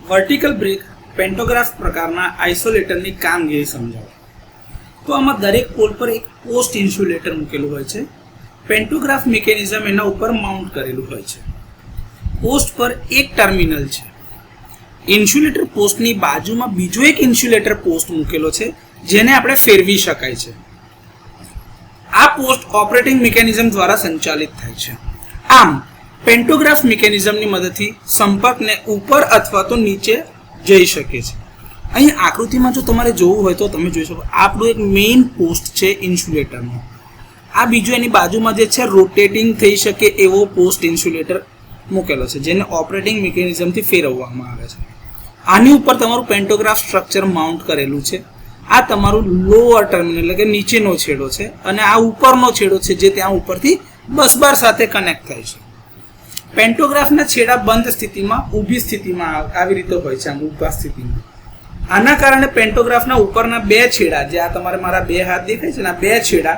Vertical break pantograph પ્રકારના આઇસોલેટરની કામગીરી સમજાવો. તો આમાં દરેક પોલ પર એક પોસ્ટ ઇન્સ્યુલેટર મૂકેલું હોય છે. પેન્ટોગ્રાફ મિકેનિઝમ એના ઉપર માઉન્ટ કરેલું હોય છે. પોસ્ટ પર એક ટર્મિનલ છે. ઇન્સ્યુલેટર પોસ્ટની બાજુમાં બીજો એક ઇન્સ્યુલેટર પોસ્ટ મૂકેલો છે જેને આપણે ફેરવી શકાય છે. આ પોસ્ટ ઓપરેટિંગ મિકેનિઝમ દ્વારા સંચાલિત થાય છે. આમ પેન્ટોગ્રાફ મિકેનિઝમની મદદથી સંપર્કને ઉપર અથવા તો નીચે જઈ શકે છે. અહીં આકૃતિમાં જો તમારે જોવું હોય તો તમે જોઈ શકો આપણું એક મેઇન પોસ્ટ છે ઇન્સ્યુલેટરનો. આ બીજું એની બાજુમાં જે છે રોટેટિંગ થઈ શકે એવો પોસ્ટ ઇન્સ્યુલેટર મૂકેલો છે જેને ઓપરેટિંગ મિકેનિઝમથી ફેરવવામાં આવે છે. આની ઉપર તમારું પેન્ટોગ્રાફ સ્ટ્રક્ચર માઉન્ટ કરેલું છે. આ તમારું લોઅર ટર્મિનલ એટલે કે નીચેનો છેડો છે અને આ ઉપરનો છેડો છે જે ત્યાં ઉપરથી બસબાર સાથે કનેક્ટ થાય છે. પેન્ટોગ્રાફના છેડા બંધ સ્થિતિમાં ઊભી સ્થિતિમાં આવી રીતે હોય છે, આમ ઊભા સ્થિતિમાં. આના કારણે પેન્ટોગ્રાફના ઉપરના બે છેડા, જે આ તમારે મારા બે હાથ દેખાય છે ને, આ બે છેડા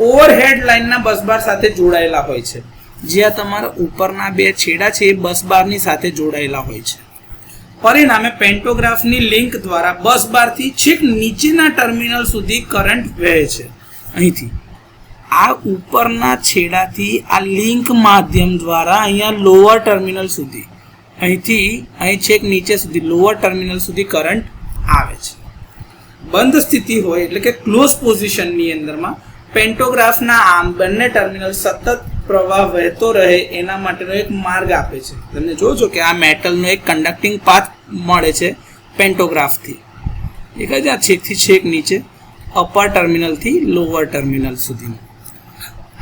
ઓવરહેડ લાઇનના બસબાર સાથે જોડાયેલા હોય છે. જે આ તમારા ઉપરના બે છેડા છે એ બસબારની સાથે જોડાયેલા હોય છે. પરિણામે પેન્ટોગ્રાફની લિંક દ્વારા બસબારથી છેક નીચેના ટર્મિનલ સુધી કરંટ વહે છે. અહીંથી આ ઉપરના છેડાથી આ લિંક માધ્યમ દ્વારા અહીંયા લોઅર ટર્મિનલ સુધી, અહીં છેક નીચે સુધી લોઅર ટર્મિનલ સુધી કરંટ આવે છે. બંધ સ્થિતિ હોય એટલે કે ક્લોઝ પોઝિશનની અંદરમાં પેન્ટોગ્રાફના આમ બંને ટર્મિનલ સતત પ્રવાહ વહેતો રહે એના માટેનો એક માર્ગ આપે છે. તમે જોજો કે આ મેટલનો એક કન્ડક્ટિંગ પાથ મળે છે પેન્ટોગ્રાફથી. દેખાય છે આ છેકથી છેક નીચે અપર ટર્મિનલથી લોઅર ટર્મિનલ સુધીનું.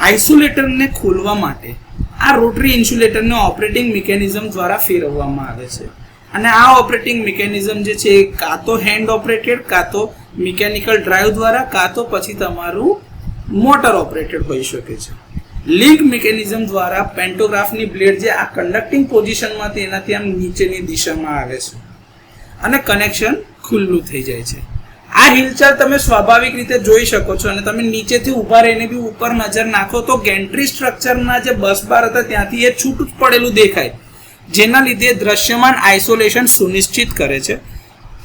આઇસોલેટરને ખોલવા માટે આ રોટરી ઇન્સ્યુલેટરને ઓપરેટિંગ મિકેનિઝમ દ્વારા ફેરવવામાં આવે છે. અને આ ઓપરેટિંગ મિકેનિઝમ જે છે એ કાં તો હેન્ડ ઓપરેટેડ, કાં તો મિકેનિકલ ડ્રાઈવ દ્વારા, કાં તો પછી તમારું મોટર ઓપરેટેડ હોઈ શકે છે. લિંક મિકેનિઝમ દ્વારા પેન્ટોગ્રાફની બ્લેડ જે આ કન્ડક્ટિંગ પોઝિશનમાંથી એનાથી આમ નીચેની દિશામાં આવે છે અને કનેક્શન ખુલ્લું થઈ જાય છે. આ હિલચાલ તમે સ્વાભાવિક રીતે જોઈ શકો છો અને તમે નીચેથી ઊભા રહીને બી ઉપર નજર નાખો તો ગેન્ટ્રી સ્ટ્રક્ચરના જે બસબાર હતા ત્યાંથી એ છૂટું પડેલું દેખાય, જેના લીધે દ્રશ્યમાન આઇસોલેશન સુનિશ્ચિત કરે છે.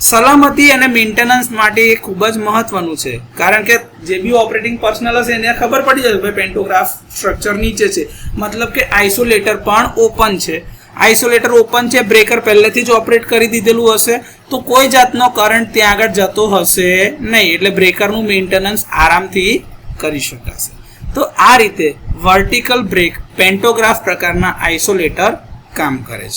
સલામતી અને મેન્ટેનન્સ માટે એ ખૂબ જ મહત્વનું છે, કારણ કે જે બી ઓપરેટિંગ પર્સનલ હશે એને ખબર પડી જશે ભાઈ પેન્ટોગ્રાફ સ્ટ્રક્ચર નીચે છે, મતલબ કે આઇસોલેટર પણ ઓપન છે. આઇસોલેટર ઓપન છે, બ્રેકર પહેલેથી જ ઓપરેટ કરી દીધેલું હશે તો કોઈ જાતનો કરંટ ત્યાં આગળ જતો હશે નહીં, એટલે બ્રેકરનું મેન્ટેનન્સ આરામથી કરી શકાશે. તો આ રીતે વર્ટિકલ બ્રેક પેન્ટોગ્રાફ પ્રકારના આઇસોલેટર કામ કરે છે.